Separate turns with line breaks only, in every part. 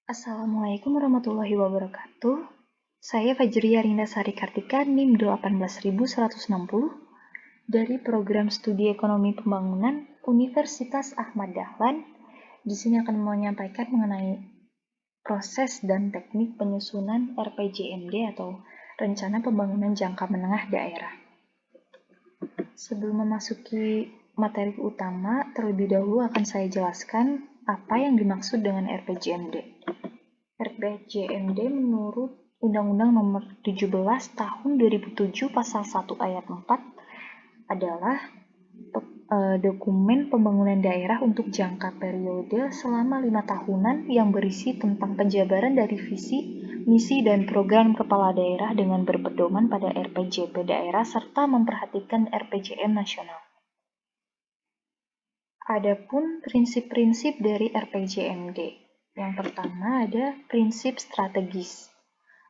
Assalamualaikum warahmatullahi wabarakatuh. Saya Fajriya Rindasari Kartika, NIM 18160 dari Program Studi Ekonomi Pembangunan Universitas Ahmad Dahlan. Di sini akan menyampaikan mengenai proses dan teknik penyusunan RPJMD atau Rencana Pembangunan Jangka Menengah Daerah. Sebelum memasuki materi utama, terlebih dahulu akan saya jelaskan apa yang dimaksud dengan RPJMD. RPJMD menurut Undang-Undang Nomor 17 Tahun 2007 Pasal 1 Ayat 4 adalah dokumen pembangunan daerah untuk jangka periode selama 5 tahunan yang berisi tentang penjabaran dari visi, misi, dan program kepala daerah dengan berpedoman pada RPJP daerah serta memperhatikan RPJM nasional. Adapun prinsip-prinsip dari RPJMD. Yang pertama ada prinsip strategis.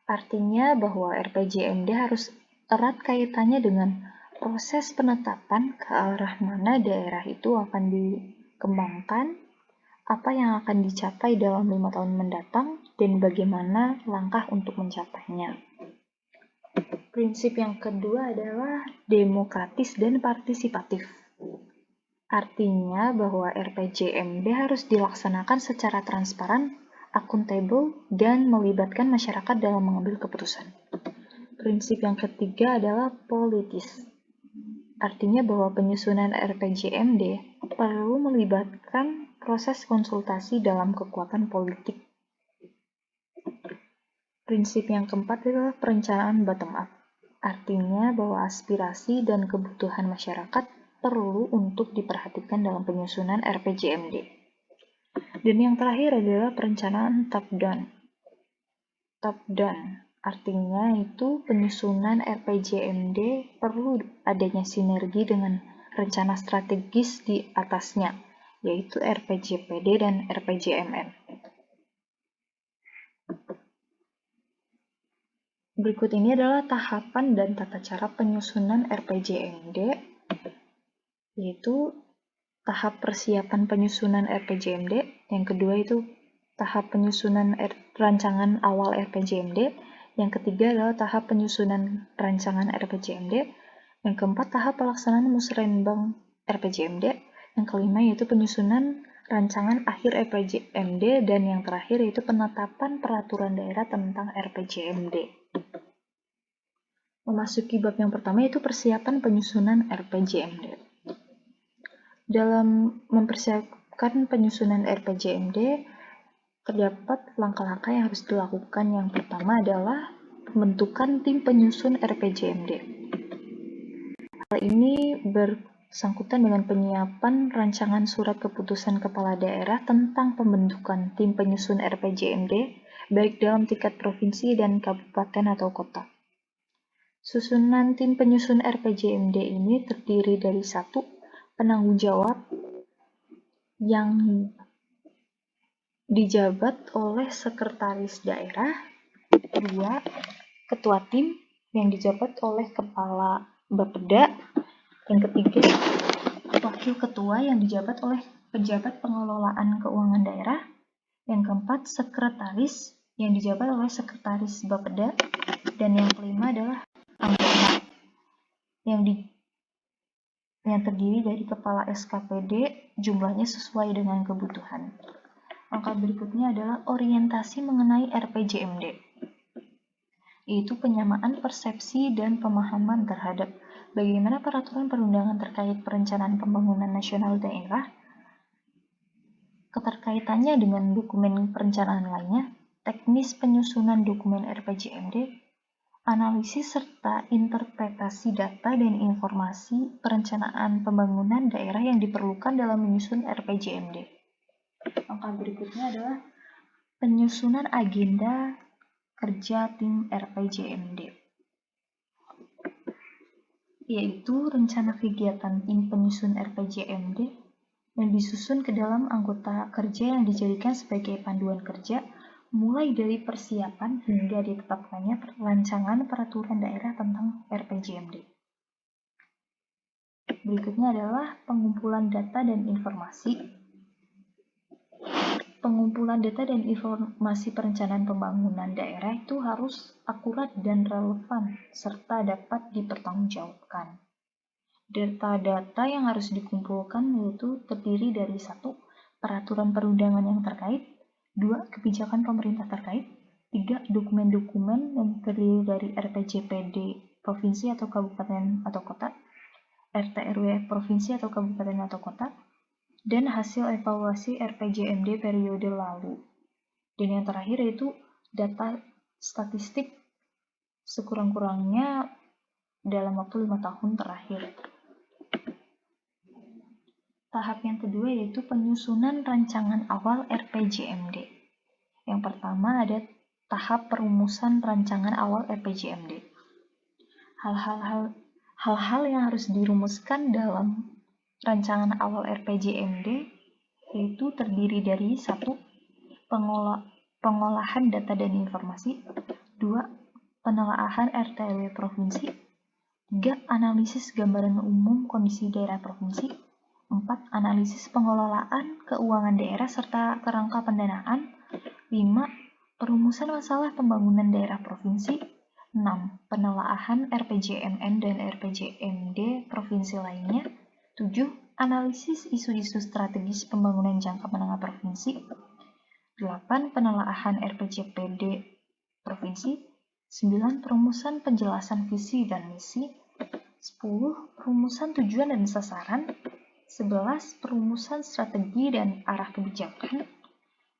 Artinya bahwa RPJMD harus erat kaitannya dengan proses penetapan ke arah mana daerah itu akan dikembangkan, apa yang akan dicapai dalam 5 tahun mendatang, dan bagaimana langkah untuk mencapainya. Prinsip yang kedua adalah demokratis dan partisipatif. Artinya bahwa RPJMD harus dilaksanakan secara transparan, akuntabel, dan melibatkan masyarakat dalam mengambil keputusan. Prinsip yang ketiga adalah politis. Artinya bahwa penyusunan RPJMD perlu melibatkan proses konsultasi dalam kekuatan politik. Prinsip yang keempat adalah perencanaan bottom-up. Artinya bahwa aspirasi dan kebutuhan masyarakat perlu untuk diperhatikan dalam penyusunan RPJMD. Dan yang terakhir adalah perencanaan top-down. Top-down artinya itu penyusunan RPJMD perlu adanya sinergi dengan rencana strategis di atasnya, yaitu RPJPD dan RPJMN. Berikut ini adalah tahapan dan tata cara penyusunan RPJMD, yaitu tahap persiapan penyusunan RPJMD, yang kedua itu tahap penyusunan rancangan awal RPJMD, yang ketiga adalah tahap penyusunan rancangan RPJMD, yang keempat tahap pelaksanaan musrenbang RPJMD, yang kelima yaitu penyusunan rancangan akhir RPJMD, dan yang terakhir yaitu penetapan peraturan daerah tentang RPJMD. Memasuki bab yang pertama yaitu persiapan penyusunan RPJMD. Dalam mempersiapkan penyusunan RPJMD, terdapat langkah-langkah yang harus dilakukan. Yang pertama adalah pembentukan tim penyusun RPJMD. Hal ini bersangkutan dengan penyiapan rancangan surat keputusan kepala daerah tentang pembentukan tim penyusun RPJMD, baik dalam tingkat provinsi dan kabupaten atau kota. Susunan tim penyusun RPJMD ini terdiri dari 1. Penanggung jawab yang dijabat oleh sekretaris daerah, 2. Ketua tim yang dijabat oleh kepala Bapeda, yang ketiga wakil ketua yang dijabat oleh pejabat pengelolaan keuangan daerah, yang keempat sekretaris yang dijabat oleh sekretaris Bapeda, dan yang kelima adalah anggota yang terdiri dari kepala SKPD, jumlahnya sesuai dengan kebutuhan. Langkah berikutnya adalah orientasi mengenai RPJMD, yaitu penyamaan persepsi dan pemahaman terhadap bagaimana peraturan perundangan terkait perencanaan pembangunan nasional daerah, keterkaitannya dengan dokumen perencanaan lainnya, teknis penyusunan dokumen RPJMD, analisis serta interpretasi data dan informasi perencanaan pembangunan daerah yang diperlukan dalam menyusun RPJMD. Langkah berikutnya adalah penyusunan agenda kerja tim RPJMD, yaitu rencana kegiatan tim penyusun RPJMD yang disusun ke dalam anggota kerja yang dijadikan sebagai panduan kerja, mulai dari persiapan hingga ditetapkannya rancangan peraturan daerah tentang RPJMD. Berikutnya adalah pengumpulan data dan informasi. pengumpulan data dan informasi perencanaan pembangunan daerah itu harus akurat dan relevan, serta dapat dipertanggungjawabkan. Data-data yang harus dikumpulkan yaitu terdiri dari 1. Peraturan perundangan yang terkait, 2. Kebijakan pemerintah terkait, 3. Dokumen-dokumen yang terdiri dari RPJPD provinsi atau kabupaten atau kota, RT/RW provinsi atau kabupaten atau kota, dan hasil evaluasi RPJMD periode lalu. Dan yang terakhir yaitu data statistik sekurang-kurangnya dalam waktu 5 tahun terakhir. Tahap yang kedua yaitu penyusunan rancangan awal RPJMD. Yang pertama ada tahap perumusan rancangan awal RPJMD. Hal-hal yang harus dirumuskan dalam rancangan awal RPJMD yaitu terdiri dari 1. Pengolahan data dan informasi, 2. Penelaahan RT/RW provinsi, 3. Analisis gambaran umum kondisi daerah provinsi, 4. Analisis pengelolaan keuangan daerah serta kerangka pendanaan, 5. Perumusan masalah pembangunan daerah provinsi, 6. Penelaahan RPJMN dan RPJMD provinsi lainnya, 7. Analisis isu-isu strategis pembangunan jangka menengah provinsi, 8. Penelaahan RPJPD provinsi, 9. Perumusan penjelasan visi dan misi, 10. Perumusan tujuan dan sasaran, 11. Perumusan strategi dan arah kebijakan,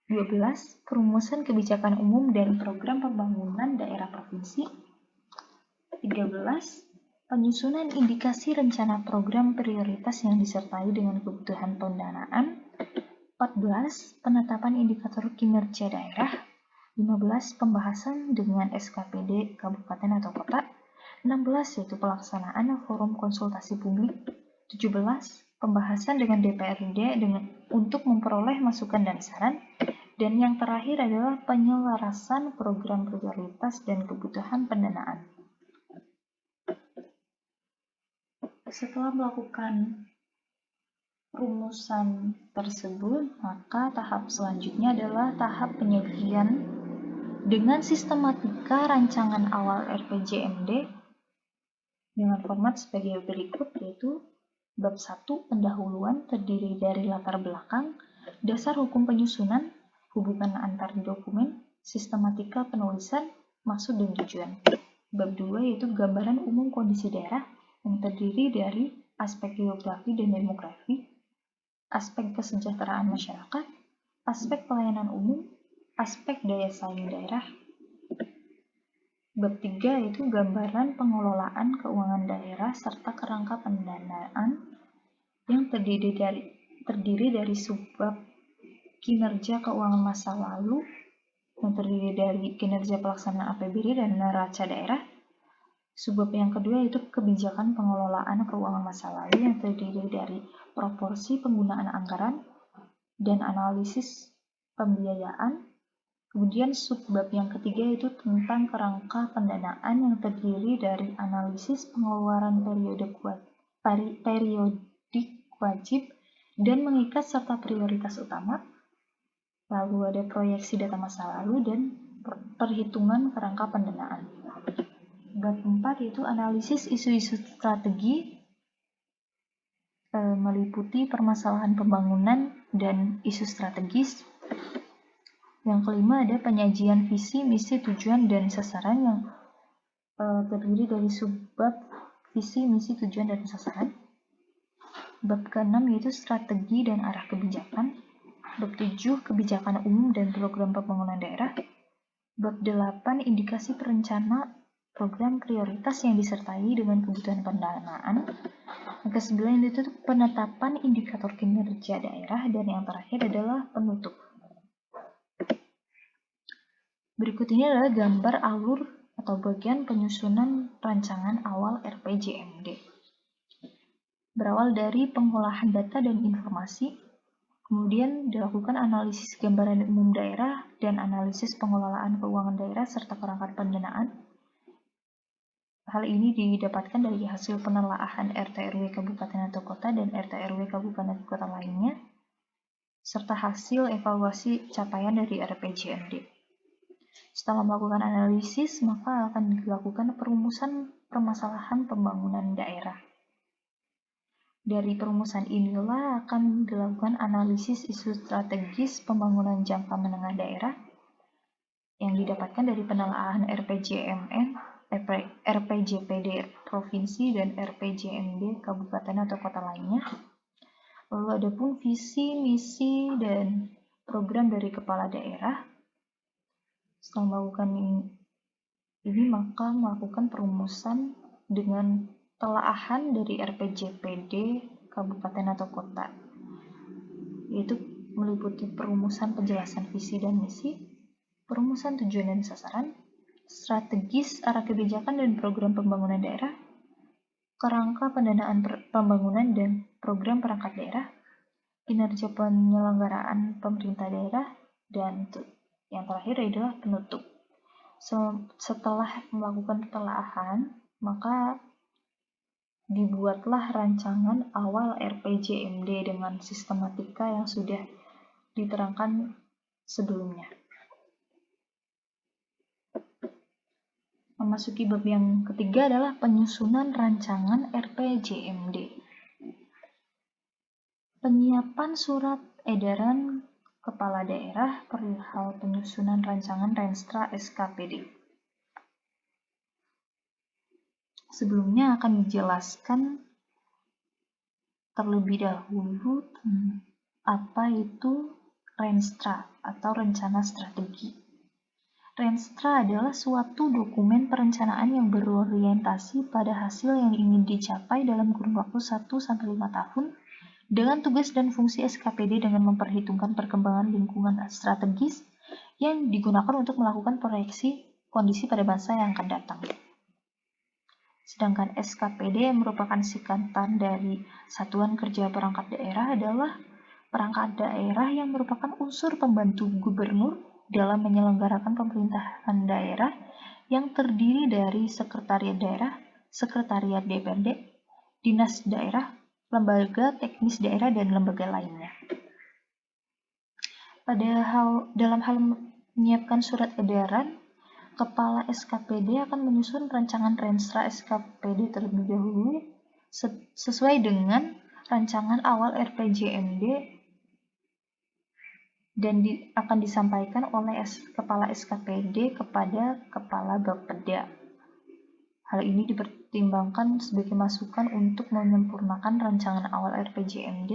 12. Perumusan kebijakan umum dan program pembangunan daerah provinsi, 13. Penyusunan indikasi rencana program prioritas yang disertai dengan kebutuhan pendanaan, 14. Penetapan indikator kinerja daerah, 15. Pembahasan dengan SKPD kabupaten atau kota, 16. Yaitu pelaksanaan forum konsultasi publik, 17. Pembahasan dengan DPRD untuk memperoleh masukan dan saran, dan yang terakhir adalah penyelarasan program prioritas dan kebutuhan pendanaan. Setelah melakukan rumusan tersebut, maka tahap selanjutnya adalah tahap penyajian dengan sistematika rancangan awal RPJMD dengan format sebagai berikut, yaitu bab 1 pendahuluan terdiri dari latar belakang, dasar hukum penyusunan, hubungan antar dokumen, sistematika penulisan, maksud dan tujuan. Bab 2 yaitu gambaran umum kondisi daerah yang terdiri dari aspek geografi dan demografi, aspek kesejahteraan masyarakat, aspek pelayanan umum, aspek daya saing daerah. Bab 3 yaitu gambaran pengelolaan keuangan daerah serta kerangka pendanaan yang terdiri dari subbab kinerja keuangan masa lalu yang terdiri dari kinerja pelaksanaan APBD dan neraca daerah. Subbab yang kedua yaitu kebijakan pengelolaan keuangan masa lalu yang terdiri dari proporsi penggunaan anggaran dan analisis pembiayaan. Kemudian subbab yang ketiga yaitu tentang kerangka pendanaan yang terdiri dari analisis pengeluaran periodik wajib dan mengikat serta prioritas utama. Lalu ada proyeksi data masa lalu dan perhitungan kerangka pendanaan. Bab 4 yaitu analisis isu-isu strategi meliputi permasalahan pembangunan dan isu strategis. Yang kelima ada penyajian visi, misi, tujuan, dan sasaran yang terdiri dari subbab visi, misi, tujuan, dan sasaran. Bab ke-6 yaitu strategi dan arah kebijakan. Bab 7 kebijakan umum dan program pembangunan daerah. Bab 8 indikasi perencana program prioritas yang disertai dengan kebutuhan pendanaan. Yang ke-9 itu penetapan indikator kinerja daerah, dan yang terakhir adalah penutup. Berikut ini adalah gambar alur atau bagian penyusunan rancangan awal RPJMD. Berawal dari pengolahan data dan informasi, kemudian dilakukan analisis gambaran umum daerah dan analisis pengelolaan keuangan daerah serta kerangka pendanaan. Hal ini didapatkan dari hasil penelaahan RT/RW kabupaten atau kota dan RT/RW kabupaten atau kota lainnya. serta hasil evaluasi capaian dari RPJMD. Setelah melakukan analisis, maka akan dilakukan perumusan permasalahan pembangunan daerah. Dari perumusan inilah akan dilakukan analisis isu strategis pembangunan jangka menengah daerah yang didapatkan dari penelaahan RPJMN, RPJPD provinsi, dan RPJMD kabupaten atau kota lainnya. Lalu ada pun visi, misi, dan program dari kepala daerah. Setelah melakukan ini, maka melakukan perumusan dengan telaahan dari RPJPD kabupaten atau kota, yaitu meliputi perumusan penjelasan visi dan misi, perumusan tujuan dan sasaran, strategis arah kebijakan dan program pembangunan daerah, kerangka pendanaan pembangunan dan program perangkat daerah, kinerja penyelenggaraan pemerintah daerah, dan yang terakhir adalah penutup. Setelah melakukan telaahan, maka dibuatlah rancangan awal RPJMD dengan sistematika yang sudah diterangkan sebelumnya. Memasuki bab yang ketiga adalah penyusunan rancangan RPJMD. Penyiapan surat edaran kepala daerah perihal penyusunan rancangan Renstra SKPD. Sebelumnya akan dijelaskan terlebih dahulu apa itu Renstra atau rencana strategi. Renstra adalah suatu dokumen perencanaan yang berorientasi pada hasil yang ingin dicapai dalam kurun waktu 1-5 tahun dengan tugas dan fungsi SKPD dengan memperhitungkan perkembangan lingkungan strategis yang digunakan untuk melakukan proyeksi kondisi pada masa yang akan datang. Sedangkan SKPD yang merupakan singkatan dari Satuan Kerja Perangkat Daerah adalah perangkat daerah yang merupakan unsur pembantu gubernur dalam menyelenggarakan pemerintahan daerah yang terdiri dari sekretariat daerah, sekretariat DPRD, dinas daerah, lembaga teknis daerah, dan lembaga lainnya. Dalam hal menyiapkan surat edaran, Kepala SKPD akan menyusun rancangan Renstra SKPD terlebih dahulu sesuai dengan rancangan awal RPJMD dan akan disampaikan oleh Kepala SKPD kepada Kepala Bapeda. Hal ini dipertimbangkan sebagai masukan untuk menyempurnakan rancangan awal RPJMD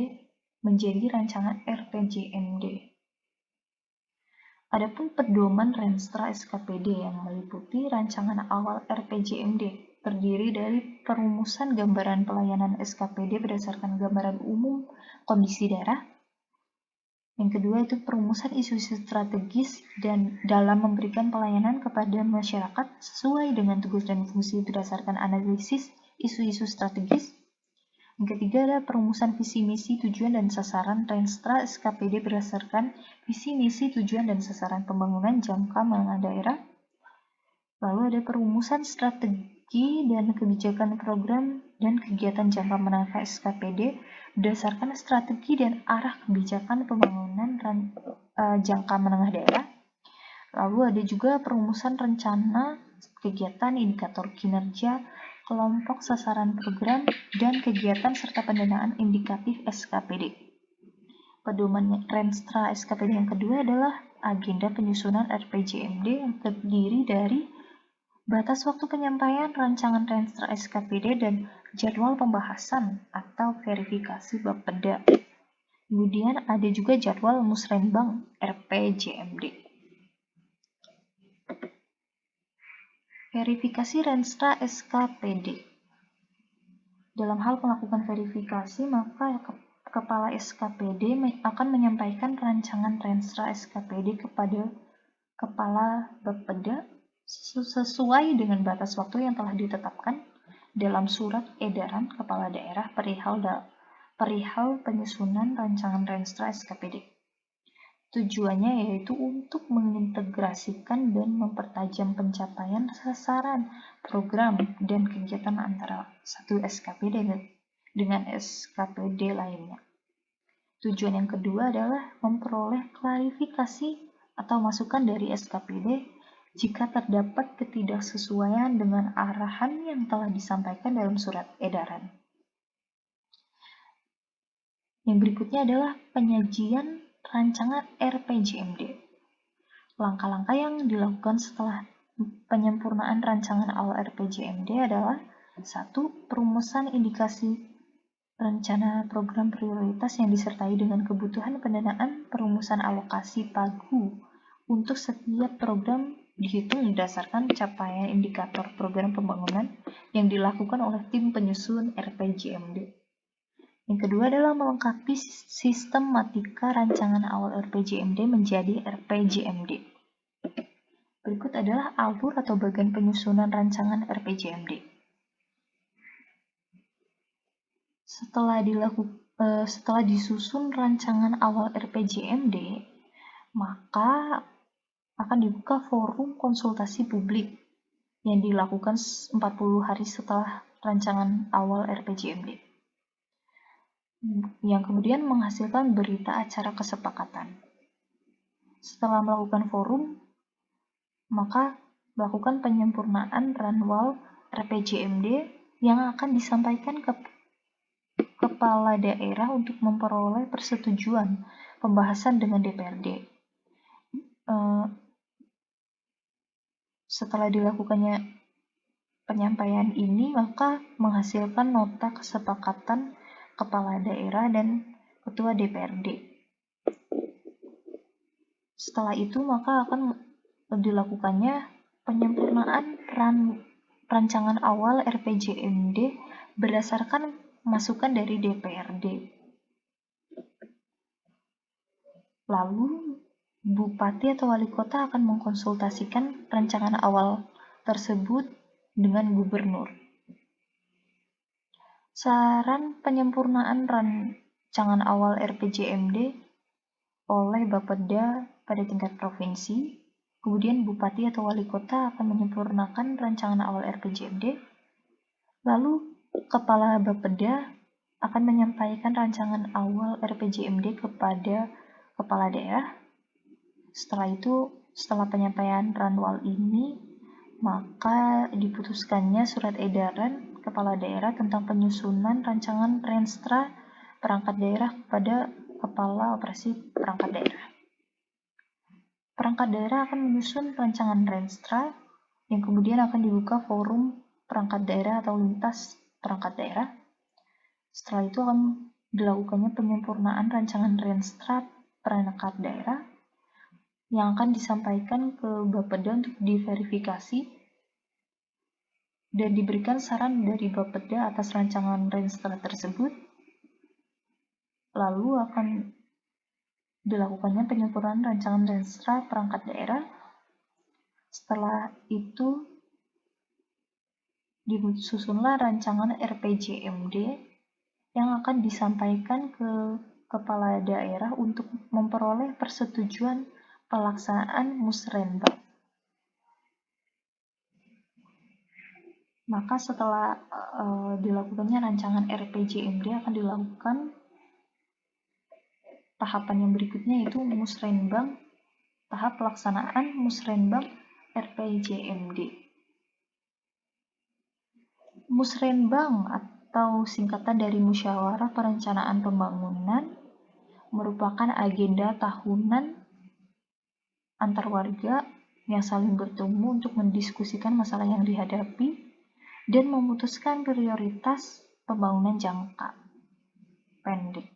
menjadi rancangan RPJMD. Adapun pedoman Renstra SKPD yang meliputi rancangan awal RPJMD terdiri dari perumusan gambaran pelayanan SKPD berdasarkan gambaran umum kondisi daerah. Yang kedua itu perumusan isu-isu strategis dan dalam memberikan pelayanan kepada masyarakat sesuai dengan tugas dan fungsi berdasarkan analisis isu-isu strategis. Yang ketiga adalah perumusan visi misi tujuan dan sasaran Renstra SKPD berdasarkan visi misi tujuan dan sasaran pembangunan jangka menengah daerah. Lalu ada perumusan strategi dan kebijakan program dan kegiatan jangka menengah SKPD berdasarkan strategi dan arah kebijakan pembangunan jangka menengah daerah. Lalu ada juga perumusan rencana kegiatan, indikator kinerja, kelompok sasaran program, dan kegiatan serta pendanaan indikatif SKPD. Pedoman Renstra SKPD yang kedua adalah agenda penyusunan RPJMD yang terdiri dari batas waktu penyampaian rancangan Renstra SKPD dan jadwal pembahasan atau verifikasi Bapeda. Kemudian ada juga jadwal musrenbang RPJMD. Verifikasi Renstra SKPD. Dalam hal melakukan verifikasi, maka Kepala SKPD akan menyampaikan rancangan Renstra SKPD kepada Kepala Bapeda sesuai dengan batas waktu yang telah ditetapkan dalam surat edaran kepala daerah perihal penyusunan rancangan Renstra SKPD. Tujuannya yaitu untuk mengintegrasikan dan mempertajam pencapaian sasaran, program, dan kegiatan antara satu SKPD dengan SKPD lainnya. Tujuan yang kedua adalah memperoleh klarifikasi atau masukan dari SKPD jika terdapat ketidaksesuaian dengan arahan yang telah disampaikan dalam surat edaran. Yang berikutnya adalah penyajian rancangan RPJMD. Langkah-langkah yang dilakukan setelah penyempurnaan rancangan awal RPJMD adalah 1. Perumusan indikasi rencana program prioritas yang disertai dengan kebutuhan pendanaan. Perumusan alokasi pagu untuk setiap program dihitung berdasarkan capaian indikator program pembangunan yang dilakukan oleh tim penyusun RPJMD. Yang kedua adalah melengkapi sistematika rancangan awal RPJMD menjadi RPJMD. Berikut adalah alur atau bagian penyusunan rancangan RPJMD. Setelah disusun rancangan awal RPJMD, maka akan dibuka forum konsultasi publik yang dilakukan 40 hari setelah rancangan awal RPJMD, yang kemudian menghasilkan berita acara kesepakatan. Setelah melakukan forum, maka melakukan penyempurnaan ranwal RPJMD yang akan disampaikan ke kepala daerah untuk memperoleh persetujuan pembahasan dengan DPRD. Setelah dilakukannya penyampaian ini, maka menghasilkan nota kesepakatan kepala daerah dan ketua DPRD. Setelah itu, maka akan dilakukannya penyempurnaan rancangan awal RPJMD berdasarkan masukan dari DPRD. Lalu, Bupati atau Wali Kota akan mengkonsultasikan rancangan awal tersebut dengan Gubernur. Saran penyempurnaan rancangan awal RPJMD oleh Bapeda pada tingkat provinsi, kemudian Bupati atau Wali Kota akan menyempurnakan rancangan awal RPJMD, lalu Kepala Bapeda akan menyampaikan rancangan awal RPJMD kepada Kepala Daerah. Setelah penyampaian ranwal ini, maka diputuskannya surat edaran Kepala Daerah tentang penyusunan rancangan Renstra perangkat daerah kepada Kepala Operasi Perangkat Daerah. Perangkat daerah akan menyusun rancangan Renstra yang kemudian akan dibuka forum perangkat daerah atau lintas perangkat daerah. Setelah itu akan dilakukannya penyempurnaan rancangan Renstra perangkat daerah yang akan disampaikan ke Bapeda untuk diverifikasi dan diberikan saran dari Bapeda atas rancangan Renstra tersebut. Lalu akan dilakukannya penyempurnaan rancangan Renstra perangkat daerah. Setelah itu disusunlah rancangan RPJMD yang akan disampaikan ke kepala daerah untuk memperoleh persetujuan pelaksanaan musrenbang. Maka setelah dilakukannya rancangan RPJMD akan dilakukan tahapan yang berikutnya, yaitu musrenbang, tahap pelaksanaan musrenbang RPJMD. Musrenbang atau singkatan dari Musyawarah Perencanaan Pembangunan merupakan agenda tahunan antar warga yang saling bertemu untuk mendiskusikan masalah yang dihadapi dan memutuskan prioritas pembangunan jangka pendek.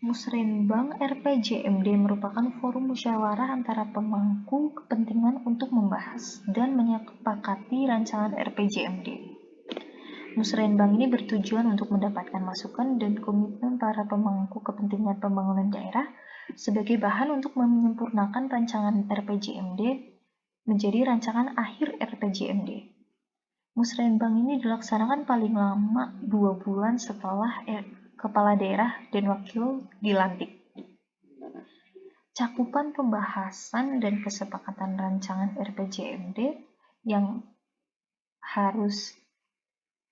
Musrenbang RPJMD merupakan forum musyawarah antara pemangku kepentingan untuk membahas dan menyepakati rancangan RPJMD. Musrenbang ini bertujuan untuk mendapatkan masukan dan komitmen para pemangku kepentingan pembangunan daerah sebagai bahan untuk menyempurnakan rancangan RPJMD menjadi rancangan akhir RPJMD. Musrenbang ini dilaksanakan paling lama 2 bulan setelah kepala daerah dan wakil dilantik. Cakupan pembahasan dan kesepakatan rancangan RPJMD yang harus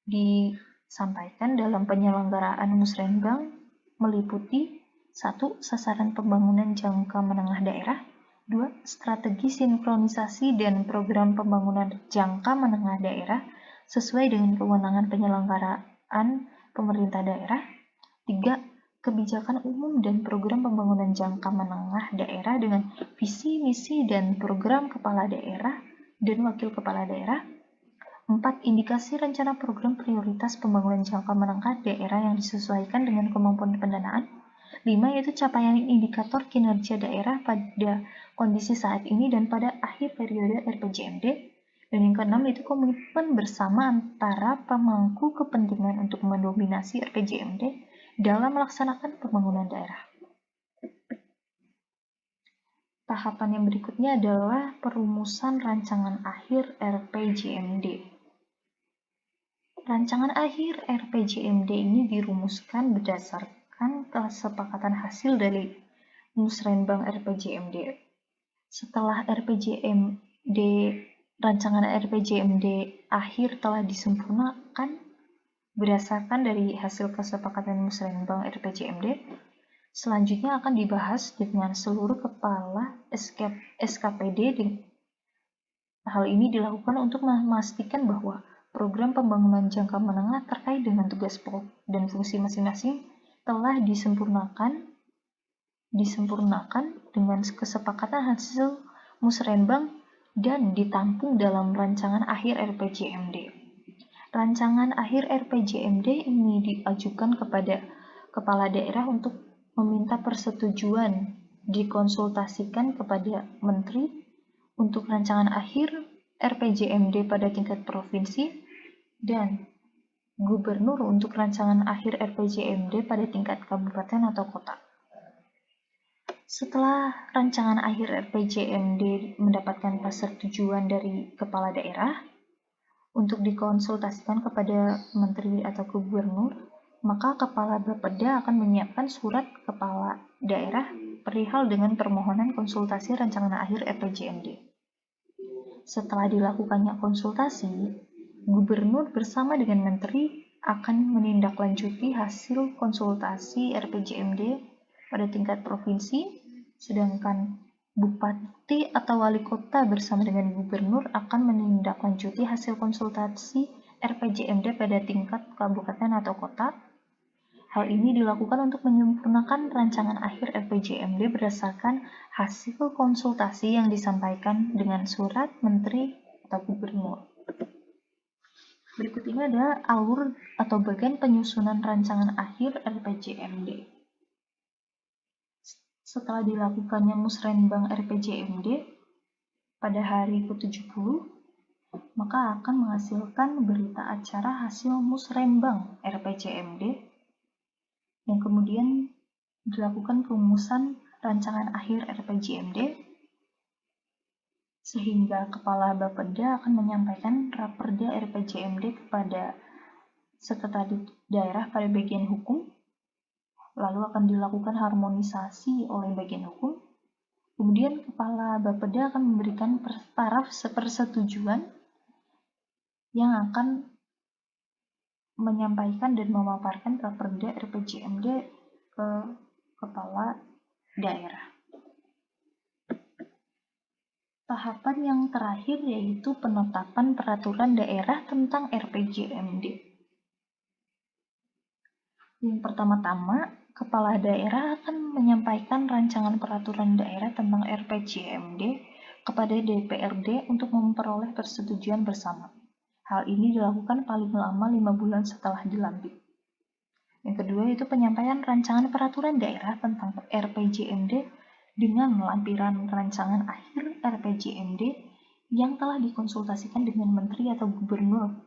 disampaikan dalam penyelenggaraan musrenbang meliputi 1. Sasaran pembangunan jangka menengah daerah, 2. Strategi sinkronisasi dan program pembangunan jangka menengah daerah sesuai dengan kewenangan penyelenggaraan pemerintah daerah, 3. Kebijakan umum dan program pembangunan jangka menengah daerah dengan visi, misi, dan program kepala daerah dan wakil kepala daerah, 4. Indikasi rencana program prioritas pembangunan jangka menengah daerah yang disesuaikan dengan kemampuan pendanaan. 5. Yaitu capaian indikator kinerja daerah pada kondisi saat ini dan pada akhir periode RPJMD. Dan yang keenam itu komitmen bersama antara pemangku kepentingan untuk mendominasi RPJMD dalam melaksanakan pembangunan daerah. Tahapan yang berikutnya adalah perumusan rancangan akhir RPJMD. Rancangan akhir RPJMD ini dirumuskan berdasarkan kesepakatan hasil dari Musrenbang RPJMD. Setelah rancangan RPJMD akhir telah disempurnakan berdasarkan dari hasil kesepakatan Musrenbang RPJMD, selanjutnya akan dibahas dengan seluruh kepala SKPD. Hal ini dilakukan untuk memastikan bahwa program pembangunan jangka menengah terkait dengan tugas pokok dan fungsi masing-masing telah disempurnakan dengan kesepakatan hasil Musrenbang dan ditampung dalam rancangan akhir RPJMD. Rancangan akhir RPJMD ini diajukan kepada kepala daerah untuk meminta persetujuan, dikonsultasikan kepada menteri untuk rancangan akhir RPJMD pada tingkat provinsi dan gubernur untuk rancangan akhir RPJMD pada tingkat kabupaten atau kota. Setelah rancangan akhir RPJMD mendapatkan persetujuan dari kepala daerah untuk dikonsultasikan kepada menteri atau gubernur, maka kepala Bapeda akan menyiapkan surat kepala daerah perihal dengan permohonan konsultasi rancangan akhir RPJMD. Setelah dilakukannya konsultasi, gubernur bersama dengan menteri akan menindaklanjuti hasil konsultasi RPJMD pada tingkat provinsi, sedangkan bupati atau wali kota bersama dengan gubernur akan menindaklanjuti hasil konsultasi RPJMD pada tingkat kabupaten atau kota. Hal ini dilakukan untuk menyempurnakan rancangan akhir RPJMD berdasarkan hasil konsultasi yang disampaikan dengan surat menteri atau gubernur. Berikut ini ada alur atau bagian penyusunan rancangan akhir RPJMD. Setelah dilakukannya Musrenbang RPJMD pada hari ke-70, maka akan menghasilkan berita acara hasil Musrenbang RPJMD yang kemudian dilakukan perumusan rancangan akhir RPJMD, sehingga Kepala Bapeda akan menyampaikan Raperda RPJMD kepada Sekretaris Daerah pada bagian hukum, lalu akan dilakukan harmonisasi oleh bagian hukum. Kemudian Kepala Bapeda akan memberikan paraf persetujuan yang akan menyampaikan dan memaparkan Raperda RPJMD ke Kepala Daerah. Tahapan yang terakhir yaitu penetapan peraturan daerah tentang RPJMD. Yang pertama-tama, Kepala Daerah akan menyampaikan rancangan peraturan daerah tentang RPJMD kepada DPRD untuk memperoleh persetujuan bersama. Hal ini dilakukan paling lama 5 bulan setelah dilantik. Yang kedua itu penyampaian rancangan peraturan daerah tentang RPJMD dengan lampiran rancangan akhir RPJMD yang telah dikonsultasikan dengan menteri atau gubernur,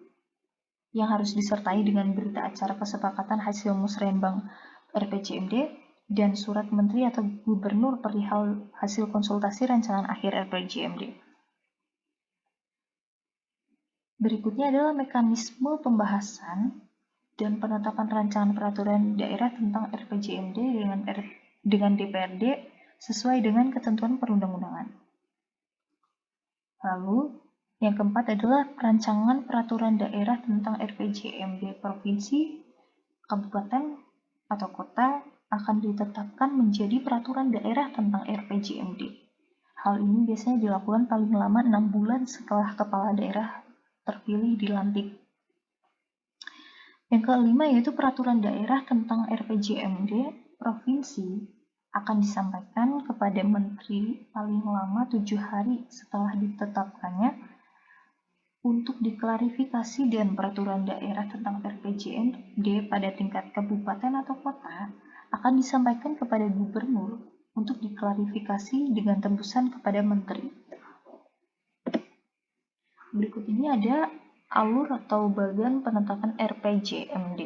yang harus disertai dengan berita acara kesepakatan hasil Musrenbang RPJMD dan surat menteri atau gubernur perihal hasil konsultasi rancangan akhir RPJMD. Berikutnya adalah mekanisme pembahasan dan penetapan rancangan peraturan daerah tentang RPJMD dengan DPRD sesuai dengan ketentuan perundang-undangan. Lalu, yang keempat adalah rancangan peraturan daerah tentang RPJMD provinsi, kabupaten, atau kota akan ditetapkan menjadi peraturan daerah tentang RPJMD. Hal ini biasanya dilakukan paling lama 6 bulan setelah kepala daerah terpilih dilantik. Yang kelima yaitu peraturan daerah tentang RPJMD provinsi akan disampaikan kepada menteri paling lama 7 hari setelah ditetapkannya untuk diklarifikasi dan peraturan daerah tentang RPJMD pada tingkat kabupaten atau kota akan disampaikan kepada gubernur untuk diklarifikasi dengan tembusan kepada menteri. Berikut ini ada alur atau bagan penetapan RPJMD.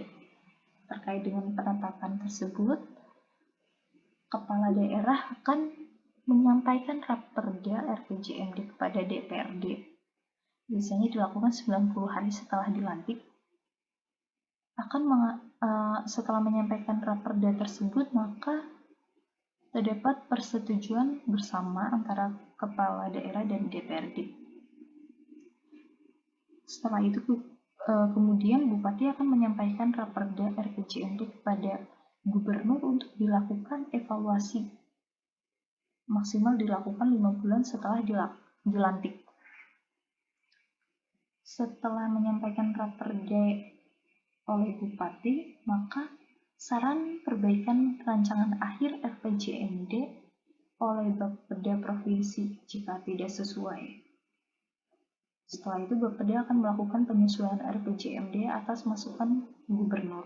Terkait dengan penetapan tersebut, kepala daerah akan menyampaikan raperda RPJMD kepada DPRD. Biasanya dilakukan 90 hari setelah dilantik. Setelah menyampaikan raperda tersebut, maka terdapat persetujuan bersama antara kepala daerah dan DPRD. Setelah itu kemudian Bupati akan menyampaikan raperda RPJMD kepada Gubernur untuk dilakukan evaluasi. Maksimal dilakukan 5 bulan setelah dilantik. Setelah menyampaikan raperda oleh Bupati, maka saran perbaikan rancangan akhir RPJMD oleh Bapeda Provinsi jika tidak sesuai. Setelah itu, Bapeda akan melakukan penyesuaian RPJMD atas masukan gubernur.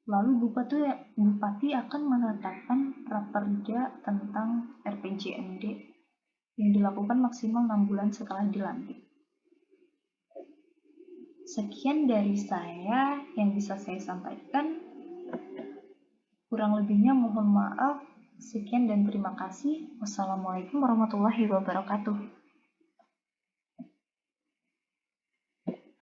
Lalu Bupati akan menetapkan raperda tentang RPJMD yang dilakukan maksimal 6 bulan setelah dilantik. Sekian dari saya yang bisa saya sampaikan. Kurang lebihnya mohon maaf. Sekian dan terima kasih. Wassalamualaikum warahmatullahi wabarakatuh.